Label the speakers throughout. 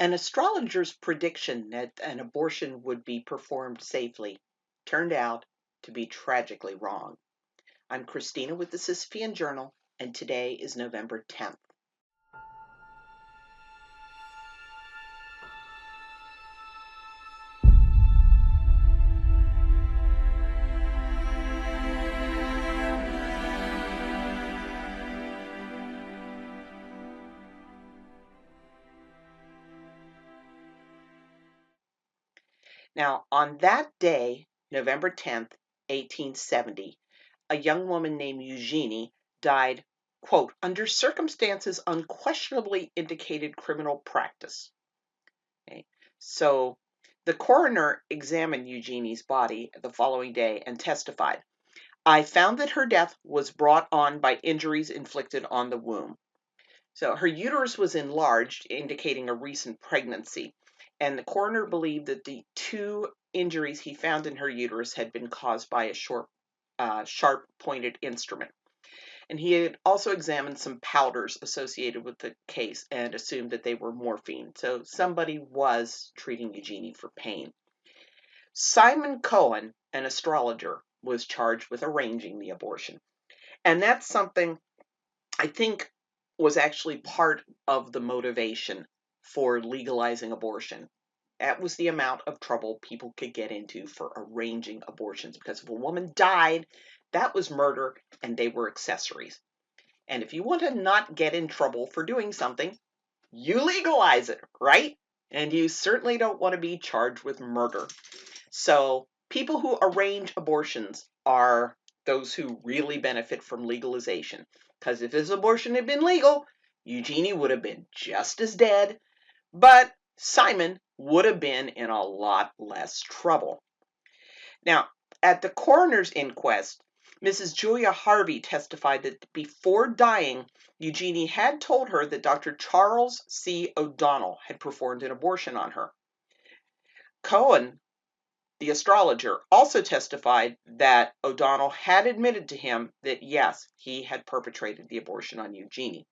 Speaker 1: An astrologer's prediction that an abortion would be performed safely turned out to be tragically wrong. I'm Christina with the Sisyphean Journal, and today is November 10th. Now, on that day, November 10th, 1870, a young woman named Eugenie died, quote, under circumstances unquestionably indicated criminal practice. Okay. So the coroner examined Eugenie's body the following day and testified, I found that her death was brought on by injuries inflicted on the womb. So her uterus was enlarged, indicating a recent pregnancy. And the coroner believed that the two injuries he found in her uterus had been caused by a sharp pointed instrument. And he had also examined some powders associated with the case and assumed that they were morphine. So somebody was treating Eugenie for pain. Simon Cohen, an astrologer, was charged with arranging the abortion. And that's something I think was actually part of the motivation for legalizing abortion. That was the amount of trouble people could get into for arranging abortions, because if a woman died, that was murder and they were accessories. And if you want to not get in trouble for doing something, you legalize it, right? And you certainly don't want to be charged with murder. So people who arrange abortions are those who really benefit from legalization. Because if this abortion had been legal, Eugenie would have been just as dead, but Simon would have been in a lot less trouble. Now, at the coroner's inquest, Mrs. Julia Harvey testified that before dying, Eugenie had told her that Dr. Charles C. O'Donnell had performed an abortion on her. Cohen, the astrologer, also testified that O'Donnell had admitted to him that yes, he had perpetrated the abortion on Eugenie.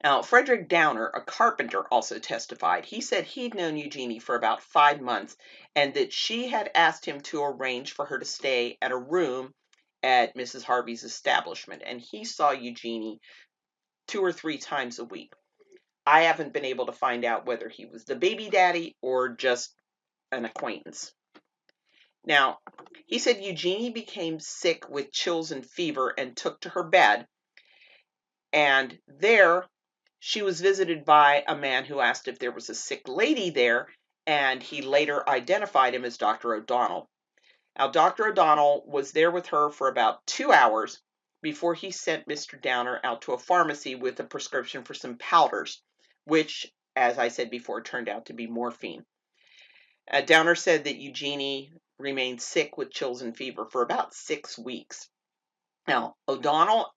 Speaker 1: Now, Frederick Downer, a carpenter, also testified. He said he'd known Eugenie for about 5 months and that she had asked him to arrange for her to stay at a room at Mrs. Harvey's establishment, and he saw Eugenie 2 or 3 times a week. I haven't been able to find out whether he was the baby daddy or just an acquaintance. Now, he said Eugenie became sick with chills and fever and took to her bed. And there she was visited by a man who asked if there was a sick lady there, and he later identified him as Dr. O'Donnell. Now, Dr. O'Donnell was there with her for about 2 hours before he sent Mr. Downer out to a pharmacy with a prescription for some powders, which, as I said before, turned out to be morphine. Downer said that Eugenie remained sick with chills and fever for about 6 weeks. Now, O'Donnell,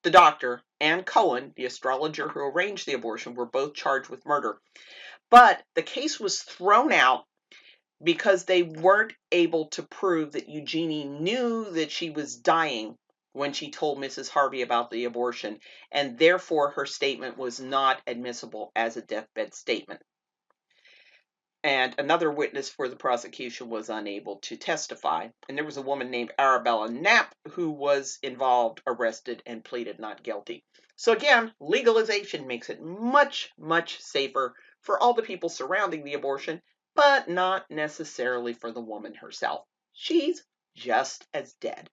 Speaker 1: the doctor, and Cohen, the astrologer who arranged the abortion, were both charged with murder. But the case was thrown out because they weren't able to prove that Eugenie knew that she was dying when she told Mrs. Harvey about the abortion, and therefore her statement was not admissible as a deathbed statement. And another witness for the prosecution was unable to testify. And there was a woman named Arabella Knapp who was involved, arrested, and pleaded not guilty. So again, legalization makes it much, much safer for all the people surrounding the abortion, but not necessarily for the woman herself. She's just as dead.